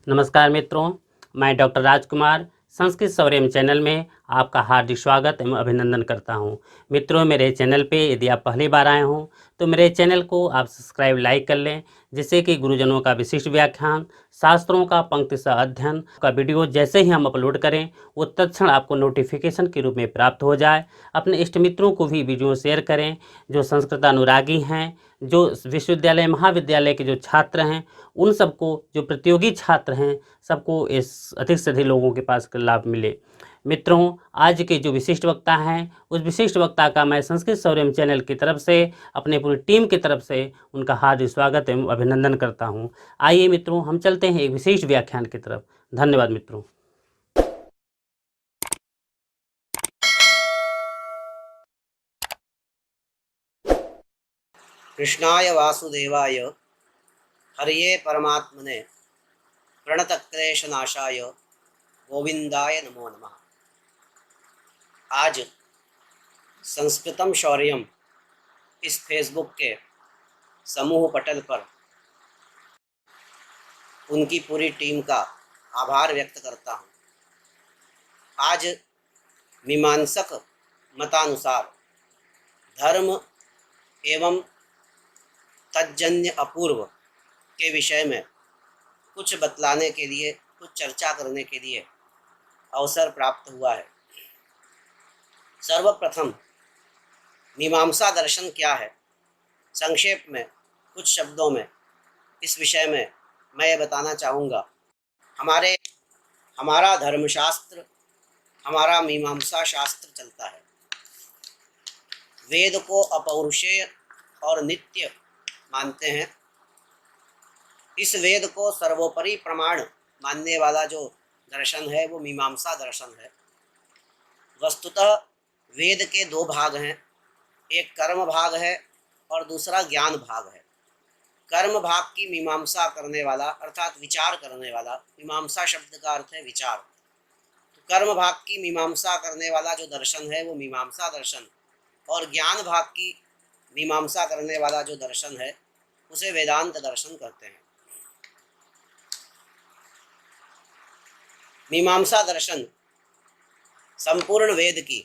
नमस्कार मित्रों, मैं डॉक्टर राजकुमार संस्कृत सौर्यम चैनल में आपका हार्दिक स्वागत एवं अभिनंदन करता हूं। मित्रों, मेरे चैनल पे यदि आप पहली बार आए हों तो मेरे चैनल को आप सब्सक्राइब लाइक कर लें, जिससे कि गुरुजनों का विशिष्ट व्याख्यान, शास्त्रों का पंक्तिशः अध्ययन का वीडियो जैसे ही हम अपलोड करें वो तत्क्षण आपको नोटिफिकेशन के रूप में प्राप्त हो जाए। अपने इष्ट मित्रों को भी वीडियो शेयर करें जो संस्कृत अनुरागी हैं, जो विश्वविद्यालय महाविद्यालय के जो छात्र हैं, उन सबको, जो प्रतियोगी छात्र हैं, सबको इस अधिक से अधिक लोगों के पास लाभ मिले। मित्रों, आज के जो विशिष्ट वक्ता हैं, उस विशिष्ट वक्ता का मैं संस्कृत सौर्यम चैनल की तरफ से, अपने पूरी टीम की तरफ से उनका हार्दिक स्वागत एवं अभिनंदन करता हूं। आइए मित्रों, हम चलते हैं एक विशिष्ट व्याख्यान की तरफ। धन्यवाद मित्रों। कृष्णाय वासुदेवाय हरिये परमात्मने प्रणतक्लेशनाशाय गोविंदाय नमो नमः। आज संस्कृतम शौर्यम इस फेसबुक के समूह पटल पर उनकी पूरी टीम का आभार व्यक्त करता हूँ। आज मीमांसक मतानुसार धर्म एवं तज्जन्य अपूर्व के विषय में कुछ बतलाने के लिए, कुछ चर्चा करने के लिए अवसर प्राप्त हुआ है। सर्वप्रथम मीमांसा दर्शन क्या है, संक्षेप में कुछ शब्दों में इस विषय में मैं ये बताना चाहूँगा। हमारा धर्मशास्त्र, हमारा मीमांसा शास्त्र चलता है। वेद को अपौरुषेय और नित्य मानते हैं। इस वेद को सर्वोपरि प्रमाण मानने वाला जो दर्शन है वो मीमांसा दर्शन है। वस्तुतः वेद के दो भाग हैं, एक कर्म भाग है और दूसरा ज्ञान भाग है। कर्म भाग की मीमांसा करने वाला अर्थात विचार करने वाला, मीमांसा शब्द का अर्थ है विचार, तो कर्म भाग की मीमांसा करने वाला जो दर्शन है वो मीमांसा दर्शन, और ज्ञान भाग की मीमांसा करने वाला जो दर्शन है उसे वेदांत दर्शन कहते हैं। मीमांसा दर्शन संपूर्ण वेद की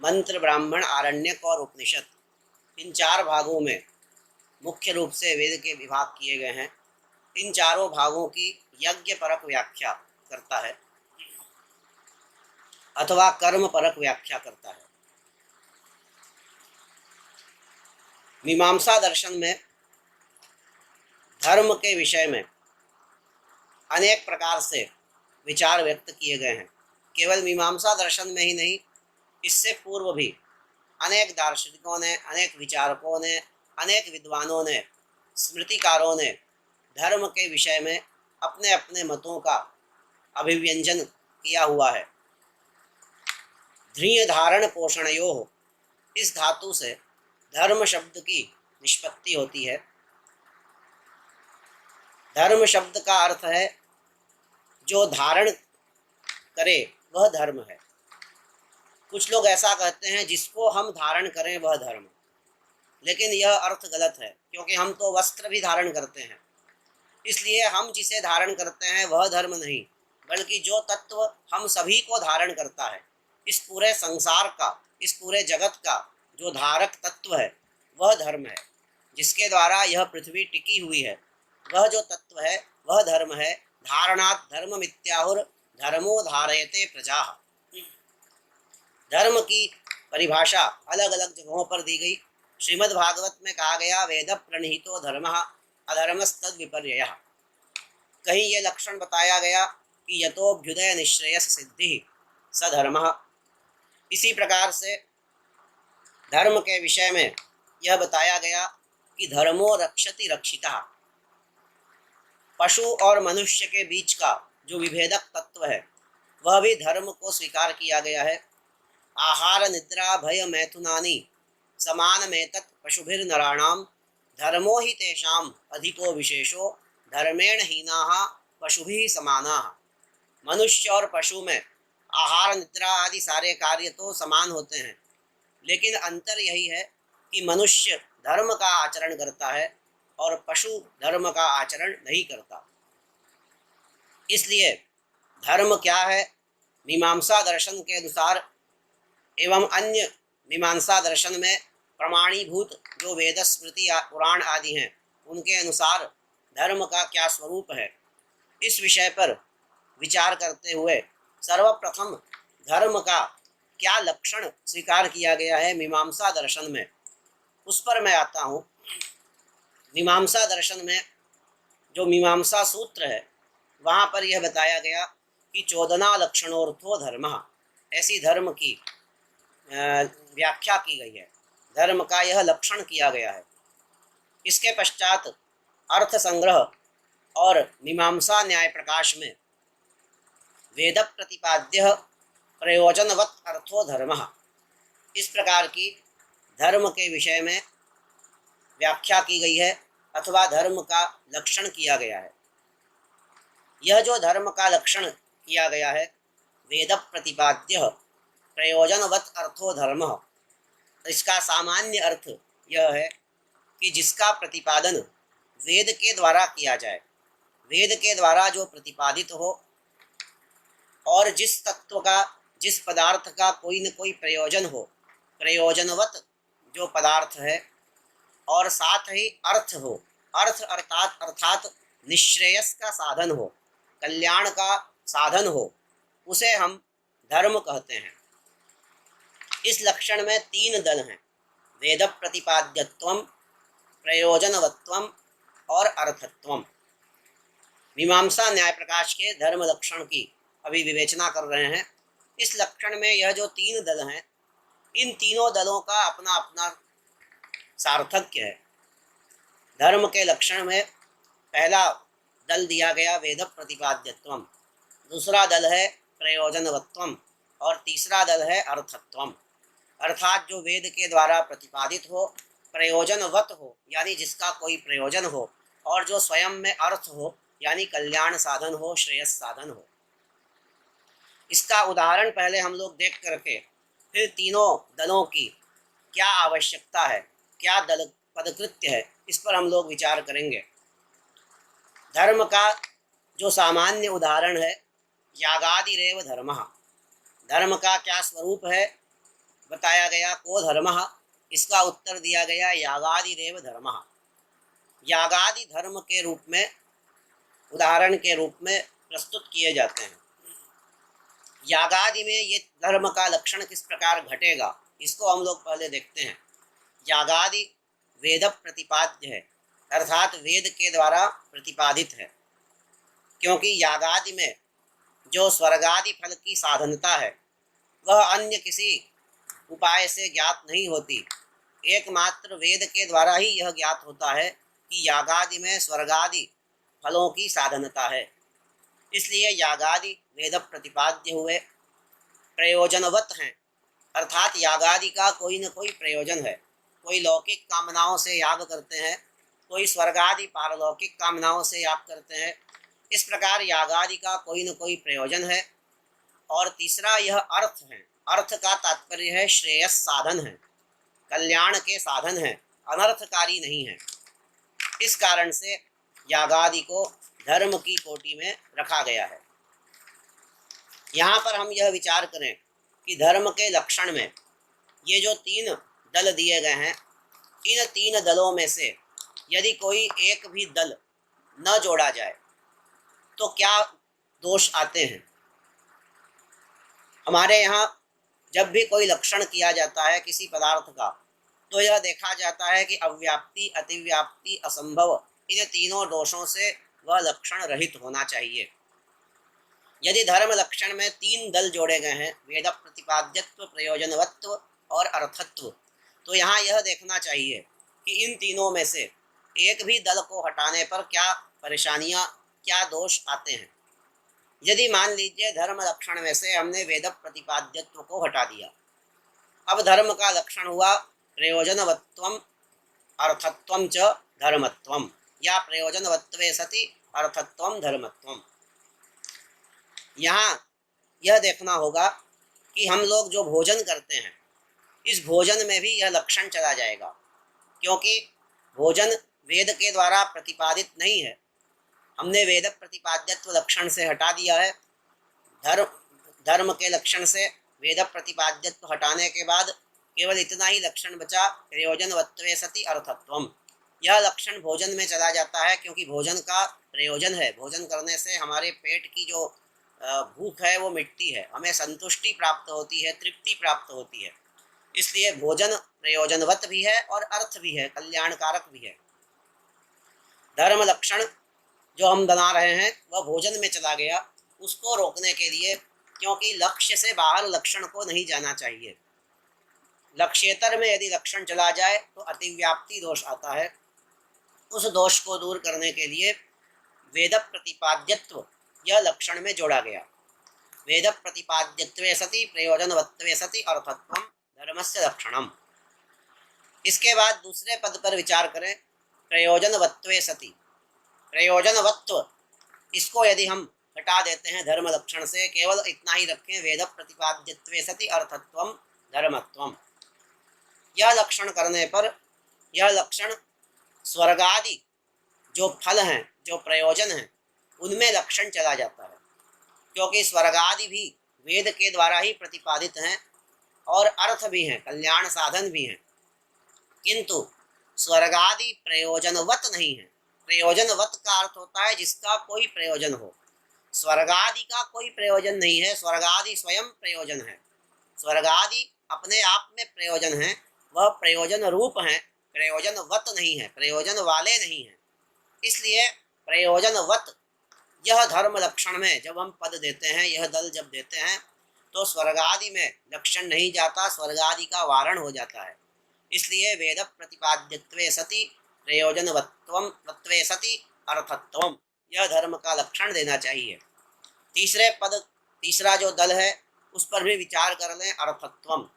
मंत्र, ब्राह्मण, आरण्यक और उपनिषद, इन चार भागों में मुख्य रूप से वेद के विभाग किए गए हैं। इन चारों भागों की यज्ञ परक व्याख्या करता है अथवा कर्म परक व्याख्या करता है। मीमांसा दर्शन में धर्म के विषय में अनेक प्रकार से विचार व्यक्त किए गए हैं। केवल मीमांसा दर्शन में ही नहीं, इससे पूर्व भी अनेक दार्शनिकों ने, अनेक विचारकों ने, अनेक विद्वानों ने, स्मृतिकारों ने धर्म के विषय में अपने अपने मतों का अभिव्यंजन किया हुआ है। ध्रिय धारण पोषणयोः, इस धातु से धर्म शब्द की निष्पत्ति होती है। धर्म शब्द का अर्थ है जो धारण करे वह धर्म है। कुछ लोग ऐसा कहते हैं जिसको हम धारण करें वह धर्म, लेकिन यह अर्थ गलत है, क्योंकि हम तो वस्त्र भी धारण करते हैं। इसलिए हम जिसे धारण करते हैं वह धर्म नहीं, बल्कि जो तत्व हम सभी को धारण करता है, इस पूरे संसार का, इस पूरे जगत का जो धारक तत्व है वह धर्म है। जिसके द्वारा यह पृथ्वी टिकी हुई है, वह जो तत्व है वह धर्म है। धारणात् धर्म मित्याहुर धर्मो धारयते प्रजा। धर्म की परिभाषा अलग अलग जगहों पर दी गई। श्रीमद् भागवत में कहा गया, वेद प्रणीतो धर्मः अधर्मस्तद विपर्ययः। कहीं ये लक्षण बताया गया कि यतोभ्युदय निश्रेयस सिद्धि स धर्मः। इसी प्रकार से धर्म के विषय में यह बताया गया कि धर्मो रक्षति रक्षितः। पशु और मनुष्य के बीच का जो विभेदक तत्व है वह भी धर्म को स्वीकार किया गया है। आहार निद्रा भय मैथुनानि समान मेतत् पशुभिर्नराणाम धर्मो हि तेषाम अधिको विशेषो धर्मेण हीनाः पशुभिः समानाः। मनुष्य और पशु में आहार निद्रा आदि सारे कार्य तो समान होते हैं, लेकिन अंतर यही है कि मनुष्य धर्म का आचरण करता है और पशु धर्म का आचरण नहीं करता। इसलिए धर्म क्या है, मीमांसा दर्शन के अनुसार एवं अन्य मीमांसा दर्शन में प्रमाणीभूत जो वेद स्मृति या पुराण आदि हैं उनके अनुसार धर्म का क्या स्वरूप है, इस विषय पर विचार करते हुए सर्वप्रथम धर्म का क्या लक्षण स्वीकार किया गया है मीमांसा दर्शन में, उस पर मैं आता हूँ। मीमांसा दर्शन में जो मीमांसा सूत्र है वहाँ पर यह बताया गया कि 14 लक्षणोर्थो धर्म, ऐसी धर्म की व्याख्या की गई है, धर्म का यह लक्षण किया गया है। इसके पश्चात अर्थ संग्रह और मीमांसा न्याय प्रकाश में वेद प्रतिपाद्य प्रयोजनवत् अर्थो धर्म, इस प्रकार की धर्म के विषय में व्याख्या की गई है अथवा धर्म का लक्षण किया गया है। यह जो धर्म का लक्षण किया गया है वेद प्रतिपाद्य प्रयोजनवत् अर्थो धर्म, इसका सामान्य अर्थ यह है कि जिसका प्रतिपादन वेद के द्वारा किया जाए, वेद के द्वारा जो प्रतिपादित हो और जिस तत्व का, जिस पदार्थ का कोई न कोई प्रयोजन हो, प्रयोजनवत जो पदार्थ है, और साथ ही अर्थ हो, अर्थ अर्थात निश्रेयस का साधन हो, कल्याण का साधन हो, उसे हम धर्म कहते हैं। इस लक्षण में 3 दल हैं, वेद प्रतिपाद्यत्वम, प्रयोजनवत्वम और अर्थत्वम। मीमांसा न्याय प्रकाश के धर्म लक्षण की अभी विवेचना कर रहे हैं। इस लक्षण में यह जो 3 दल हैं, इन तीनों दलों का अपना अपना सार्थक्य है। धर्म के लक्षण में पहला दल दिया गया वेद प्रतिपाद्यत्वम, दूसरा दल है प्रयोजनवत्वम और तीसरा दल है अर्थत्वम, अर्थात जो वेद के द्वारा प्रतिपादित हो, प्रयोजनवत हो यानी जिसका कोई प्रयोजन हो, और जो स्वयं में अर्थ हो यानी कल्याण साधन हो, श्रेयस साधन हो। इसका उदाहरण पहले हम लोग देख करके फिर तीनों दलों की क्या आवश्यकता है, क्या दल पदकृत्य है, इस पर हम लोग विचार करेंगे। धर्म का जो सामान्य उदाहरण है यागादिरेव धर्म, धर्म का क्या स्वरूप है बताया गया, को धर्म, इसका उत्तर दिया गया यागादिरेव धर्म। यागादि धर्म के रूप में, उदाहरण के रूप में प्रस्तुत किए जाते हैं। यागादि में ये धर्म का लक्षण किस प्रकार घटेगा, इसको हम लोग पहले देखते हैं। यागादि वेद प्रतिपाद्य है, अर्थात वेद के द्वारा प्रतिपादित है, क्योंकि यागादि में जो स्वर्गादि फल की साधनता है वह अन्य किसी उपाय से ज्ञात नहीं होती, एकमात्र वेद के द्वारा ही यह ज्ञात होता है कि यागादि में स्वर्गादि फलों की साधनता है। इसलिए यागादि वेद प्रतिपाद्य हुए, प्रयोजनवत हैं, अर्थात यागादि का कोई न कोई प्रयोजन है। कोई लौकिक कामनाओं से याग करते हैं, कोई स्वर्गादि पारलौकिक कामनाओं से याग करते हैं। इस प्रकार यागादि का कोई न कोई प्रयोजन है। और तीसरा यह अर्थ है, अर्थ का तात्पर्य है श्रेयस साधन है, कल्याण के साधन है, अनर्थकारी नहीं है। इस कारण से यागादि को धर्म की कोटि में रखा गया है। यहाँ पर हम यह विचार करें कि धर्म के लक्षण में ये जो 3 दल दिए गए हैं, इन 3 दलों में से यदि कोई एक भी दल न जोड़ा जाए तो क्या दोष आते हैं। हमारे यहाँ जब भी कोई लक्षण किया जाता है किसी पदार्थ का, तो यह देखा जाता है कि अव्याप्ति, अतिव्याप्ति, असंभव, इन तीनों दोषों से वह लक्षण रहित होना चाहिए। यदि धर्म लक्षण में 3 दल जोड़े गए हैं, वेद प्रतिपाद्यत्व, प्रयोजनवत्व और अर्थत्व, तो यहाँ यह देखना चाहिए कि इन तीनों में से एक भी दल को हटाने पर क्या परेशानियाँ, क्या दोष आते हैं। यदि मान लीजिए धर्म लक्षण में से हमने वेद प्रतिपाद्यत्व को हटा दिया, अब धर्म का लक्षण हुआ प्रयोजनवत्वम अर्थत्वम च धर्मत्वम, या प्रयोजनवत्वे सति अर्थत्वम धर्मत्वम। यहाँ यह देखना होगा कि हम लोग जो भोजन करते हैं, इस भोजन में भी यह लक्षण चला जाएगा, क्योंकि भोजन वेद के द्वारा प्रतिपादित नहीं है, हमने वेद प्रतिपाद्यत्व लक्षण से हटा दिया है। धर्म के लक्षण से वेद प्रतिपाद्यत्व हटाने के बाद केवल इतना ही लक्षण बचा, प्रयोजनवत्वे सति अर्थत्वम। यह लक्षण भोजन में चला जाता है, क्योंकि भोजन का प्रयोजन है। भोजन करने से हमारे पेट की जो भूख है वो मिटती है, हमें संतुष्टि प्राप्त होती है, तृप्ति प्राप्त होती है। इसलिए भोजन प्रयोजनवत भी है और अर्थ भी है, कल्याणकारक भी है। धर्म लक्षण जो हम बना रहे हैं वह भोजन में चला गया, उसको रोकने के लिए, क्योंकि लक्ष्य से बाहर लक्षण को नहीं जाना चाहिए। लक्ष्येतर में यदि लक्षण चला जाए तो अतिव्याप्ति दोष आता है। उस दोष को दूर करने के लिए वेद प्रतिपाद्यत्व यह लक्षण में जोड़ा गया। वेद प्रतिपाद्यत्वे सति प्रयोजनवत्वे सति अर्थत्वम धर्मस्य लक्षणम। इसके बाद दूसरे पद पर विचार करें, प्रयोजनवत्वे सति। प्रयोजनवत्व, इसको यदि हम हटा देते हैं धर्म लक्षण से, केवल इतना ही रखें, वेद प्रतिपाद्यत्वे सति अर्थत्वम धर्मत्वम। यह लक्षण करने पर यह लक्षण स्वर्गादि जो फल हैं, जो प्रयोजन हैं, उनमें लक्षण चला जाता है, क्योंकि स्वर्गादि भी वेद के द्वारा ही प्रतिपादित हैं और अर्थ भी हैं, कल्याण साधन भी हैं, किंतु स्वर्गादि प्रयोजनवत नहीं है। प्रयोजनवत का अर्थ होता है जिसका कोई प्रयोजन हो। स्वर्गादि का कोई प्रयोजन नहीं है, स्वर्गादि स्वयं प्रयोजन है। स्वर्गादि अपने आप में प्रयोजन है, वह प्रयोजन रूप हैं, प्रयोजनवत नहीं है, प्रयोजन वाले नहीं है। इसलिए प्रयोजनवत यह धर्म लक्षण में जब हम पद देते हैं, यह दल जब देते हैं, तो स्वर्गादि में लक्षण नहीं जाता, स्वर्गादि का वारण हो जाता है। इसलिए वेद प्रतिपाद्यत्वे सति प्रयोजनवत्वम तत्वे सति अर्थत्वम, यह धर्म का लक्षण देना चाहिए। तीसरा जो दल है उस पर भी विचार कर लें, अर्थत्वम।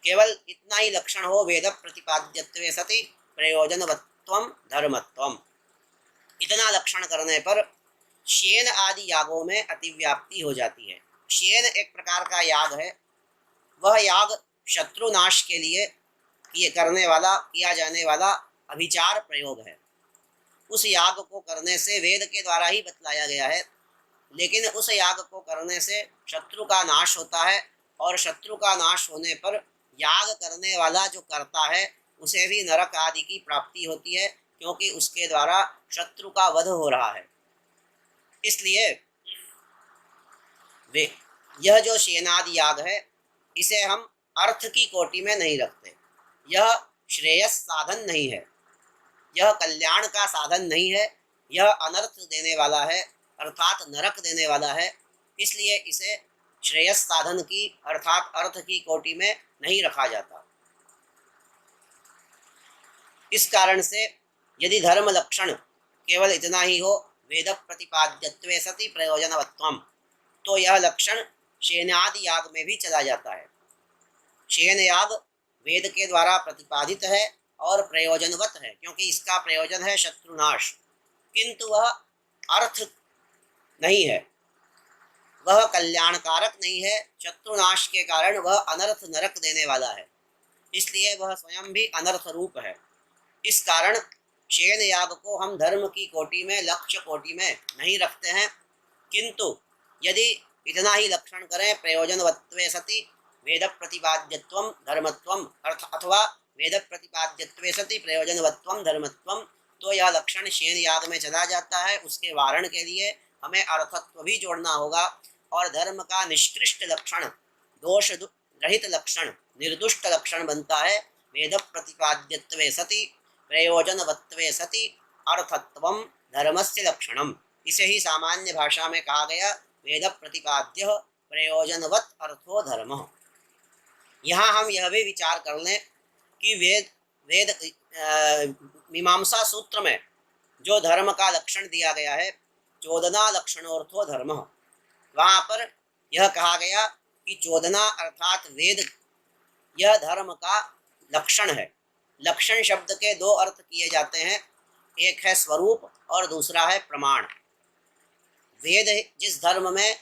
केवल इतना ही लक्षण हो, वेद प्रतिपाद्यत्वे सति प्रयोजनवत्वम धर्मत्वम। इतना लक्षण करने पर शेन आदि यागों में अतिव्याप्ति हो जाती है। शेन एक प्रकार का याग है। वह याग शत्रुनाश के लिए किया जाने वाला अभिचार प्रयोग है। उस याग को करने से वेद के द्वारा ही बतलाया गया है, लेकिन उस याग को करने से शत्रु का नाश होता है, और शत्रु का नाश होने पर याग करने वाला जो करता है उसे भी नरक आदि की प्राप्ति होती है, क्योंकि उसके द्वारा शत्रु का वध हो रहा है। इसलिए यह जो शेनादि याग है, इसे हम अर्थ की कोटि में नहीं रखते। यह श्रेयस साधन नहीं है, यह कल्याण का साधन नहीं है, यह अनर्थ देने वाला है, अर्थात नरक देने वाला है। इसलिए इसे श्रेयस साधन की अर्थात अर्थ की कोटि में नहीं रखा जाता। इस कारण से यदि धर्म लक्षण केवल इतना ही हो, वेद प्रतिपाद्यत्वे सति प्रयोजनवत्वम, तो यह लक्षण शेनादि याग में भी चला जाता है। शेन याग वेद के द्वारा प्रतिपादित है और प्रयोजनवत है, क्योंकि इसका प्रयोजन है शत्रुनाश, किंतु वह अर्थ नहीं है, वह कल्याणकारक नहीं है। शत्रुनाश के कारण वह अनर्थ नरक देने वाला है, इसलिए वह स्वयं भी अनर्थ रूप है। इस कारण शेन याग को हम धर्म की कोटि में, लक्ष्य कोटि में नहीं रखते हैं, किंतु यदि इतना ही लक्षण करें, प्रयोजनवत्वे सति वेद प्रतिपाद्यत्वम धर्मत्वम अर्थ अथवा वेद प्रतिपाद्यत्वे सति प्रयोजनवत्वम धर्मत्वम, तो यह लक्षण शेन याग में चला जाता है। उसके वारण के लिए हमें अर्थत्व भी जोड़ना होगा, और धर्म का निष्कृष्ट लक्षण, दोष रहित लक्षण, निर्दुष्ट लक्षण बनता है वेद प्रतिपाद्यत्वे सति प्रयोजनवत्वे सति अर्थत्वम धर्मस्य लक्षणम। इसे ही सामान्य भाषा में कहा गया वेद प्रतिपाद्य प्रयोजनवत् अर्थो धर्म। यहाँ हम यह भी विचार कर लें कि वेद मीमांसा सूत्र में जो धर्म का लक्षण दिया गया है, चोदना लक्षणोर्थो धर्म, वहाँ पर यह कहा गया कि चोदना अर्थात वेद यह धर्म का लक्षण है। लक्षण शब्द के दो अर्थ किए जाते हैं, एक है स्वरूप और दूसरा है प्रमाण। वेद जिस धर्म में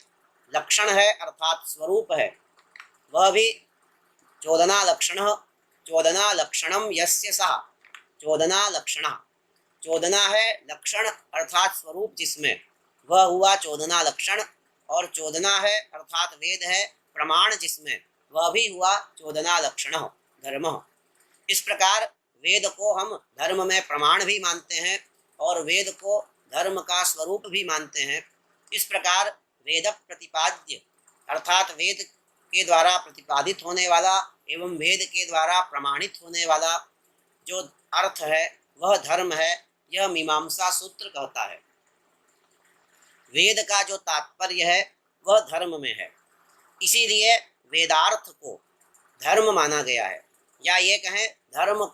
लक्षण है अर्थात स्वरूप है, वह भी चोदना लक्षण, चोदना लक्षणम यस्य सः चोदना लक्षण। चोदना है लक्षण अर्थात स्वरूप जिसमें, वह हुआ चोदना लक्षण, और चोदना है अर्थात वेद है प्रमाण जिसमें, वह भी हुआ चोदना लक्षण धर्म। इस प्रकार वेद को हम धर्म में प्रमाण भी मानते हैं और वेद को धर्म का स्वरूप भी मानते हैं। इस प्रकार वेद प्रतिपाद्य अर्थात वेद के द्वारा प्रतिपादित होने वाला एवं वेद के द्वारा प्रमाणित होने वाला जो अर्थ है वह धर्म है, यह मीमांसा सूत्र कहता है। वेद का जो तात्पर्य है वह धर्म में है, इसीलिए वेदार्थ को धर्म माना गया है, या ये कहें धर्म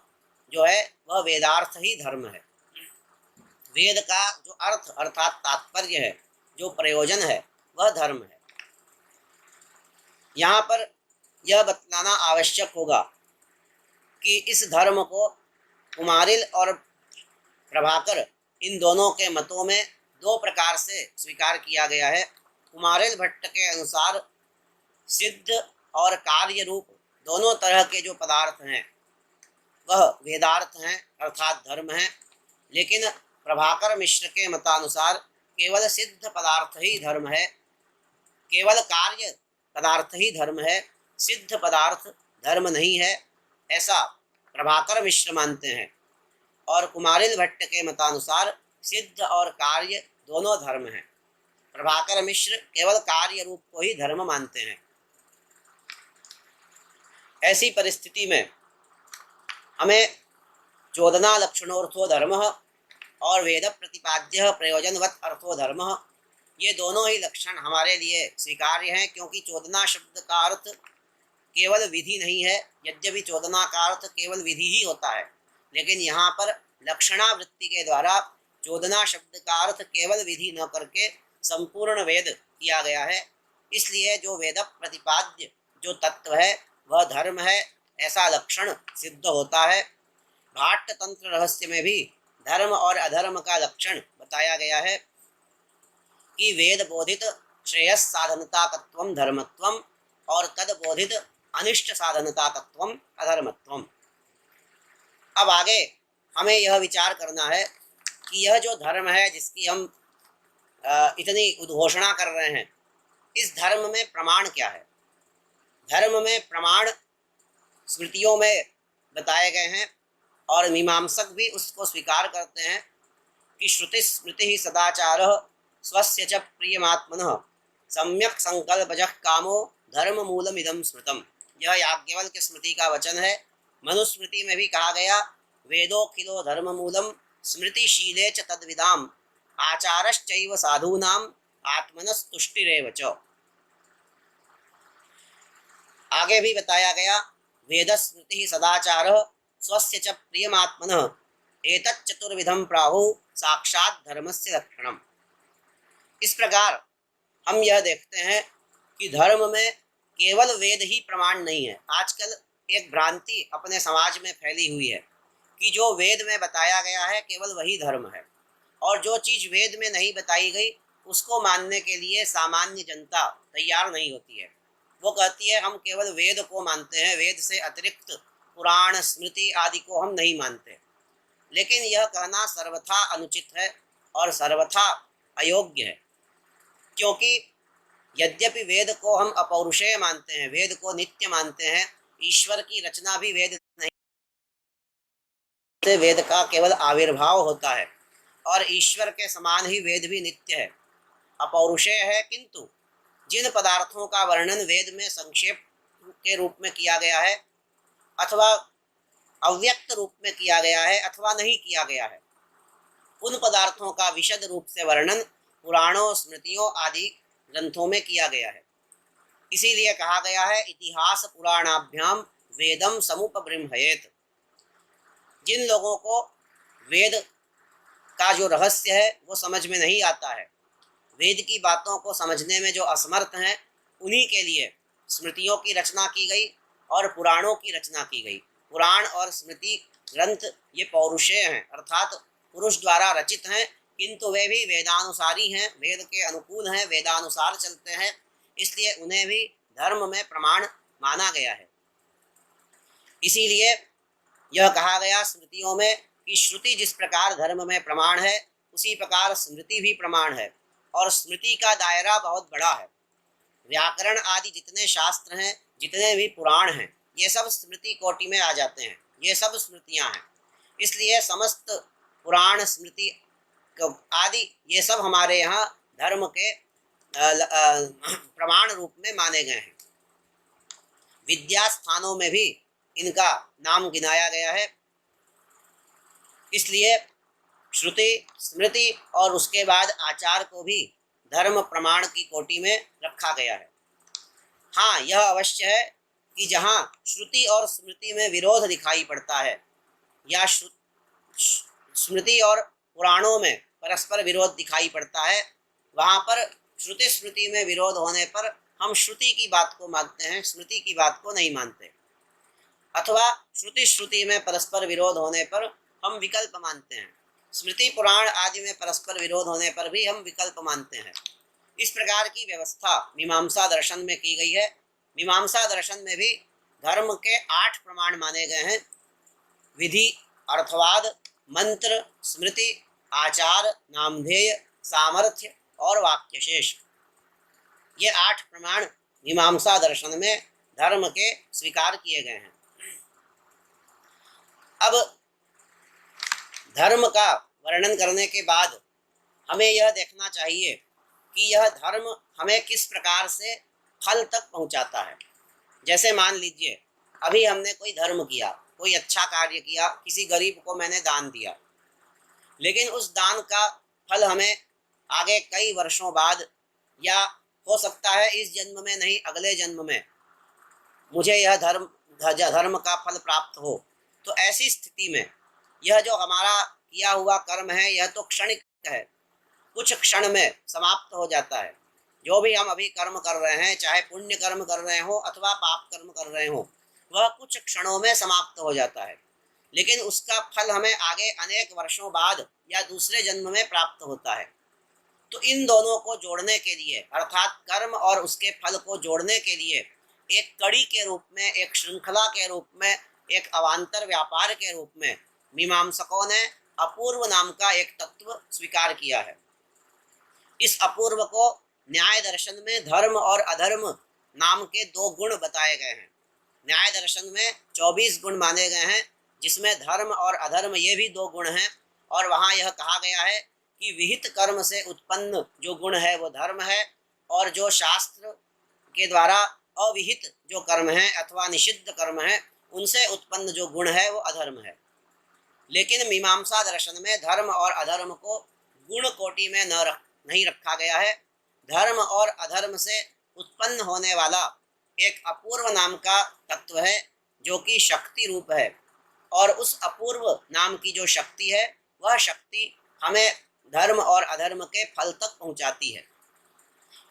जो है वह वेदार्थ ही धर्म है। वेद का जो अर्थ अर्थात तात्पर्य है, जो प्रयोजन है, वह धर्म है। यहाँ पर यह बतलाना आवश्यक होगा कि इस धर्म को कुमारिल और प्रभाकर इन दोनों के मतों में दो प्रकार से स्वीकार किया गया है। कुमारिल भट्ट के अनुसार सिद्ध और कार्य रूप दोनों तरह के जो पदार्थ हैं वह वेदार्थ हैं अर्थात धर्म हैं, लेकिन प्रभाकर मिश्र के मतानुसार केवल सिद्ध पदार्थ ही धर्म है, केवल कार्य पदार्थ ही धर्म है, सिद्ध पदार्थ धर्म नहीं है, ऐसा प्रभाकर मिश्र मानते हैं। और कुमारिल भट्ट के मतानुसार सिद्ध और कार्य दोनों धर्म हैं। प्रभाकर मिश्र केवल कार्य रूप को ही धर्म मानते हैं। ऐसी परिस्थिति में हमें चोदना लक्षणोर्थो धर्म और वेद प्रतिपाद्य प्रयोजनवत् अर्थो धर्म, ये दोनों ही लक्षण हमारे लिए स्वीकार्य हैं, क्योंकि चोदना शब्द का अर्थ केवल विधि नहीं है। यद्यपि चोदना का अर्थ केवल विधि ही होता है, लेकिन यहाँ पर लक्षणावृत्ति के द्वारा चोदना शब्द का अर्थ केवल विधि न करके संपूर्ण वेद किया गया है। इसलिए जो वेद प्रतिपाद्य जो तत्व है वह धर्म है, ऐसा लक्षण सिद्ध होता है। भाट्ट तंत्र रहस्य में भी धर्म और अधर्म का लक्षण बताया गया है कि वेद बोधित श्रेयस साधनता तत्वम धर्मत्वम और तद बोधित अनिष्ट साधनता तत्वम अधर्मत्वम। अब आगे हमें यह विचार करना है कि यह जो धर्म है जिसकी हम इतनी उद्घोषणा कर रहे हैं, इस धर्म में प्रमाण क्या है। धर्म में प्रमाण स्मृतियों में बताए गए हैं और मीमांसक भी उसको स्वीकार करते हैं कि श्रुति स्मृति ही सदाचार स्वस्य च प्रियमात्मनः सम्यक संकल्पजः कामो धर्म मूलमिदं स्मृतम। यह याज्ञवल्क्य स्मृति का वचन है। मनुस्मृति में भी कहा गया वेदोखिलो धर्म मूलम स्मृतिशीले च तद्विदाम आचारश्चैव साधूनाम आत्मनस्तुष्टिरेव च। आगे भी बताया गया वेद स्मृति सदाचार स्वस्य च प्रियमात्मनः एतत् चतुर्विधं प्राहु साक्षात् धर्मस्य लक्षणम। इस प्रकार हम यह देखते हैं कि धर्म में केवल वेद ही प्रमाण नहीं है। आजकल एक भ्रांति अपने समाज में फैली हुई है कि जो वेद में बताया गया है केवल वही धर्म है, और जो चीज़ वेद में नहीं बताई गई उसको मानने के लिए सामान्य जनता तैयार नहीं होती है। वो कहती है हम केवल वेद को मानते हैं, वेद से अतिरिक्त पुराण स्मृति आदि को हम नहीं मानते। लेकिन यह कहना सर्वथा अनुचित है और सर्वथा अयोग्य है, क्योंकि यद्यपि वेद को हम अपौरुषेय मानते हैं, वेद को नित्य मानते हैं, ईश्वर की रचना भी वेद नहीं, वेद का केवल आविर्भाव होता है और ईश्वर के समान ही वेद भी नित्य है, अपौरुषेय है। किंतु जिन पदार्थों का वर्णन वेद में संक्षेप के रूप में किया गया है अथवा अव्यक्त रूप में किया गया है अथवा नहीं किया गया है, उन पदार्थों का विशद रूप से वर्णन पुराणों स्मृतियों आदि ग्रंथों में किया गया है। इसीलिए कहा गया है इतिहास पुराणाभ्याम वेदम समुपबृंहयेत। जिन लोगों को वेद का जो रहस्य है वो समझ में नहीं आता है, वेद की बातों को समझने में जो असमर्थ हैं, उन्हीं के लिए स्मृतियों की रचना की गई और पुराणों की रचना की गई। पुराण और स्मृति ग्रंथ ये पौरुषेय हैं अर्थात पुरुष द्वारा रचित हैं, किंतु वे भी वेदानुसारी हैं, वेद के अनुकूल हैं, वेदानुसार चलते हैं, इसलिए उन्हें भी धर्म में प्रमाण माना गया है। इसीलिए यह कहा गया स्मृतियों में कि श्रुति जिस प्रकार धर्म में प्रमाण है उसी प्रकार स्मृति भी प्रमाण है, और स्मृति का दायरा बहुत बड़ा है। व्याकरण आदि जितने शास्त्र हैं, जितने भी पुराण हैं, ये सब स्मृति कोटि में आ जाते हैं, ये सब स्मृतियां हैं। इसलिए समस्त पुराण स्मृति आदि ये सब हमारे यहाँ धर्म के प्रमाण रूप में माने गए हैं। विद्या स्थानों में भी इनका नाम गिनाया गया है। इसलिए श्रुति, स्मृति और उसके बाद आचार को भी धर्म प्रमाण की कोटि में रखा गया है। हाँ, यह अवश्य है कि जहाँ श्रुति और स्मृति में विरोध दिखाई पड़ता है, या स्मृति और पुराणों में परस्पर विरोध दिखाई पड़ता है, वहाँ पर श्रुति स्मृति में विरोध होने पर हम श्रुति की बात को मानते हैं, स्मृति की बात को नहीं मानते। अथवा श्रुति श्रुति में परस्पर विरोध होने पर हम विकल्प मानते हैं, स्मृति पुराण आदि में परस्पर विरोध होने पर भी हम विकल्प मानते हैं। इस प्रकार की व्यवस्था मीमांसा दर्शन में की गई है। मीमांसा दर्शन में भी धर्म के 8 प्रमाण माने गए हैं: विधि, अर्थवाद, मंत्र, स्मृति, आचार, नामधेय, सामर्थ्य और वाक्यशेष। ये 8 प्रमाण मीमांसा दर्शन में धर्म के स्वीकार किए गए हैं। अब धर्म का वर्णन करने के बाद हमें यह देखना चाहिए कि यह धर्म हमें किस प्रकार से फल तक पहुंचाता है। जैसे मान लीजिए अभी हमने कोई धर्म किया, कोई अच्छा कार्य किया, किसी गरीब को मैंने दान दिया, लेकिन उस दान का फल हमें आगे कई वर्षों बाद, या हो सकता है इस जन्म में नहीं अगले जन्म में मुझे यह धर्म का फल प्राप्त हो। तो ऐसी स्थिति में यह जो हमारा किया हुआ कर्म है यह तो क्षणिक है, कुछ क्षण में समाप्त हो जाता है। जो भी हम अभी कर्म कर रहे हैं, चाहे पुण्य कर्म कर रहे हो अथवा पाप कर्म कर रहे हो, वह कुछ क्षणों में समाप्त हो जाता है, लेकिन उसका फल हमें आगे अनेक वर्षों बाद या दूसरे जन्म में प्राप्त होता है। तो इन दोनों को जोड़ने के लिए, अर्थात कर्म और उसके फल को जोड़ने के लिए, एक कड़ी के रूप में, एक श्रृंखला के रूप में, एक अवान्तर व्यापार के रूप में मीमांसकों ने अपूर्व नाम का एक तत्व स्वीकार किया है। इस अपूर्व को न्याय दर्शन में धर्म और अधर्म नाम के 2 गुण बताए गए हैं। न्याय दर्शन में 24 गुण माने गए हैं, जिसमें धर्म और अधर्म ये भी 2 गुण हैं। और वहाँ यह कहा गया है कि विहित कर्म से उत्पन्न जो गुण है वो धर्म है, और जो शास्त्र के द्वारा अविहित जो कर्म है अथवा निषिद्ध कर्म है उनसे उत्पन्न जो गुण है वो अधर्म है। लेकिन मीमांसा दर्शन में धर्म और अधर्म को गुण कोटि में नहीं रखा गया है। धर्म और अधर्म से उत्पन्न होने वाला एक अपूर्व नाम का तत्व है जो कि शक्ति रूप है, और उस अपूर्व नाम की जो शक्ति है वह शक्ति हमें धर्म और अधर्म के फल तक पहुंचाती है।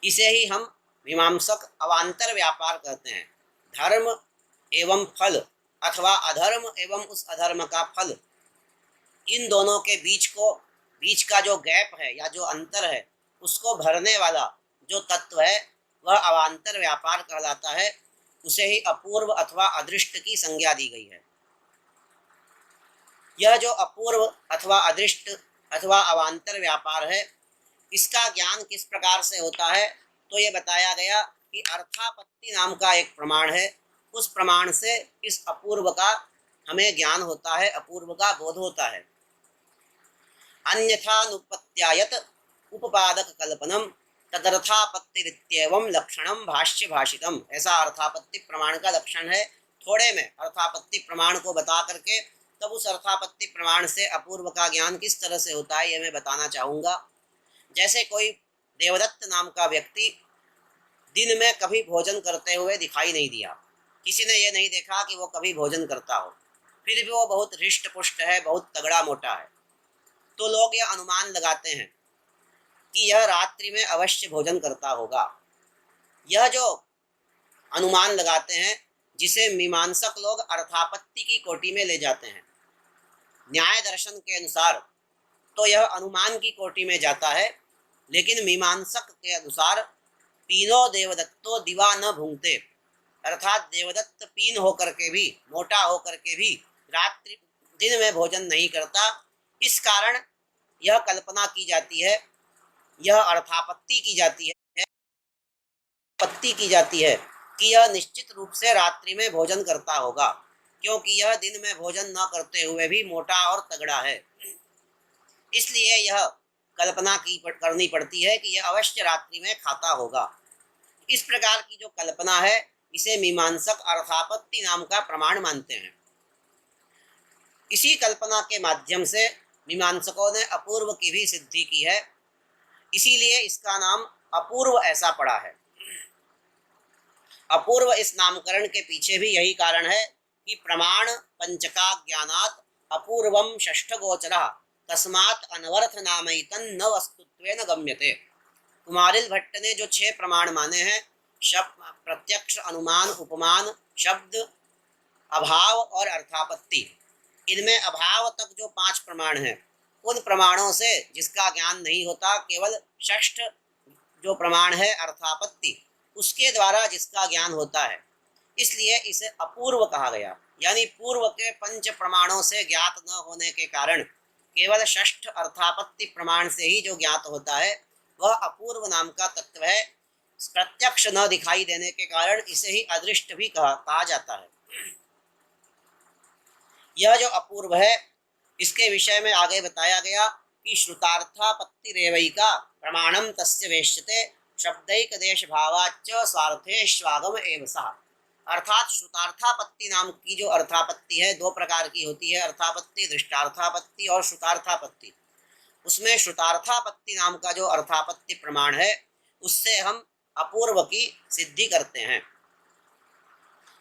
इसे ही हम मीमांसक अवान्तर व्यापार कहते हैं। धर्म एवं फल अथवा अधर्म एवं उस अधर्म का फल, इन दोनों के बीच का जो गैप है या जो अंतर है उसको भरने वाला जो तत्व है वह अवान्तर व्यापार कहलाता है। उसे ही अपूर्व अथवा अदृष्ट की संज्ञा दी गई है। यह जो अपूर्व अथवा अदृष्ट अथवा अवान्तर व्यापार है, इसका ज्ञान किस प्रकार से होता है, तो ये बताया गया कि अर्थापत्ति नाम का एक प्रमाण है। उस प्रमाण से इस अपूर्व का हमें ज्ञान होता है, अपूर्व का बोध होता है। अन्यथानुपत्यायत उपपादक कल्पनम तदर्थापत्तिरित्येवं लक्षणम भाष्य भाषितम, ऐसा अर्थापत्ति प्रमाण का लक्षण है। थोड़े में अर्थापत्ति प्रमाण को बता करके तब उस अर्थापत्ति प्रमाण से अपूर्व का ज्ञान किस तरह से होता है ये मैं बताना चाहूँगा। जैसे कोई देवदत्त नाम का व्यक्ति दिन में कभी भोजन करते हुए दिखाई नहीं दिया, किसी ने ये नहीं देखा कि वो कभी भोजन करता हो, फिर भी वो बहुत हृष्ट पुष्ट है, बहुत तगड़ा मोटा है, तो लोग यह अनुमान लगाते हैं कि यह रात्रि में अवश्य भोजन करता होगा। यह जो अनुमान लगाते हैं जिसे मीमांसक लोग अर्थापत्ति की कोटि में ले जाते हैं। न्याय दर्शन के अनुसार तो यह अनुमान की कोटि में जाता है, लेकिन मीमांसक के अनुसार तीनों देवदत्तो दिवा न भूंगते, अर्थात देवदत्त पीन होकर के भी, मोटा होकर के भी रात्रि दिन में भोजन नहीं करता। इस कारण यह कल्पना की जाती है, यह अर्थापत्ति की जाती है, पत्ति की जाती है कि यह निश्चित रूप से रात्रि में भोजन करता होगा, क्योंकि यह दिन में भोजन न करते हुए भी मोटा और तगड़ा है। इसलिए यह कल्पना करनी पड़ती है कि यह अवश्य रात्रि में खाता होगा। इस प्रकार की जो कल्पना है इसे मीमांसक अर्थापत्ति नाम का प्रमाण मानते हैं। इसी कल्पना के माध्यम से मीमांसकों ने अपूर्व की भी सिद्धि की है, इसीलिए इसका नाम अपूर्व ऐसा पड़ा है। अपूर्व इस नामकरण के पीछे भी यही कारण है कि प्रमाण पंचका ज्ञानात् अपूर्वम षष्ठ गोचरः तस्मात् अनवर्थ नामैतन न वस्तुत्वेन गम्यते। कुमारिल भट्ट ने जो 6 प्रमाण माने हैं, शब्द, प्रत्यक्ष, अनुमान, उपमान, शब्द, अभाव और अर्थापत्ति, इनमें अभाव तक जो 5 प्रमाण हैं, उन प्रमाणों से जिसका ज्ञान नहीं होता, केवल षष्ठ जो प्रमाण है अर्थापत्ति, उसके द्वारा जिसका ज्ञान होता है, इसलिए इसे अपूर्व कहा गया। यानी पूर्व के 5 प्रमाणों से ज्ञात न होने के कारण केवल षष्ठ अर्थापत्ति प्रमाण से ही जो ज्ञात होता है वह अपूर्व नाम का तत्व है। प्रत्यक्ष न दिखाई देने के कारण इसे ही अदृष्ट भी कहा जाता है। यह जो अपूर्व है इसके विषय में आगे बताया गया कि श्रुतार्थापत्ति रेवैका प्रमाणम तस्य वेश्यते शब्दैक देश भावाच्च स्वार्थेष्वागम एव सः। अर्थात श्रुतार्थापत्ति नाम की जो अर्थापत्ति है 2 प्रकार की होती है, अर्थापत्ति, दृष्टार्थापत्ति और श्रुतार्थापत्ति। उसमें श्रुतार्थापत्ति नाम का जो अर्थापत्ति प्रमाण है उससे हम अपूर्व की सिद्धि करते हैं।